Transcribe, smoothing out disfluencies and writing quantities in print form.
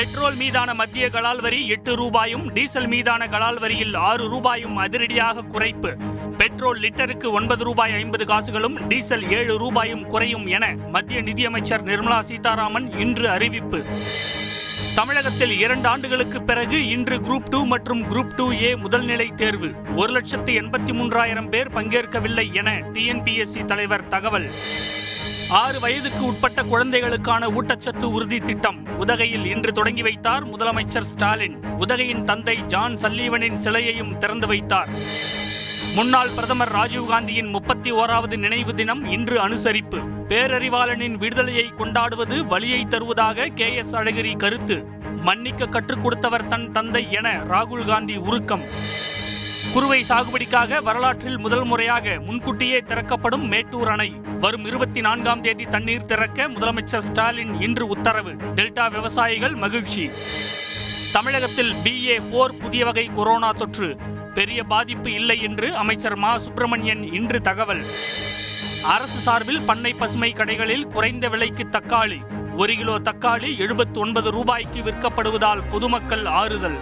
Petrol மீதான மத்திய கலால் வரி 8 ரூபாயும், டீசல் மீதான கலால் வரியில் 6 ரூபாயும் அதிரடியாக குறைப்பு. பெட்ரோல் லிட்டருக்கு 9 ரூபாய் 50 காசுகளும், டீசல் 7 ரூபாயும் குறையும் என மத்திய நிதியமைச்சர் நிர்மலா சீதாராமன் இன்று அறிவிப்பு. தமிழகத்தில் 2 ஆண்டுகளுக்கு பிறகு இன்று குரூப் 2 மற்றும் குரூப் 2A முதல்நிலை தேர்வு. 1,83,000 பேர் பங்கேற்கவில்லை என TNPSC தலைவர் தகவல். 6 வயதுக்கு உட்பட்ட குழந்தைகளுக்கான ஊட்டச்சத்து உறுதி திட்டம் உதகையில் இன்று தொடங்கி வைத்தார் முதலமைச்சர் ஸ்டாலின். உதகையின் தந்தை ஜான் சல்லீவனின் சிலையையும் திறந்து வைத்தார். முன்னாள் பிரதமர் ராஜீவ்காந்தியின் 31வது நினைவு தினம் இன்று அனுசரிப்பு. பேரறிவாளனின் விடுதலையை கொண்டாடுவது வலியை தருவதாக KS அழகிரி கருத்து. மன்னிக்க கற்றுக் கொடுத்தவர் தன் தந்தை என ராகுல் காந்தி உருக்கம். குறுவை சாகுபடிக்காக வரலாற்றில் முதல் முறையாக முன்கூட்டியே திறக்கப்படும் மேட்டூர் அணை. வரும் 24ஆம் தேதி தண்ணீர் திறக்க முதலமைச்சர் ஸ்டாலின் இன்று உத்தரவு. டெல்டா விவசாயிகள் மகிழ்ச்சி. தமிழகத்தில் BA4 புதிய வகை கொரோனா தொற்று. பெரிய பாதிப்பு இல்லை என்று அமைச்சர் மா சுப்பிரமணியன் இன்று தகவல். அரசு சார்பில் பண்ணை பசுமை கடைகளில் குறைந்த விலைக்கு தக்காளி. 1 கிலோ தக்காளி 79 ரூபாய்க்கு விற்கப்படுவதால் பொதுமக்கள் ஆறுதல்.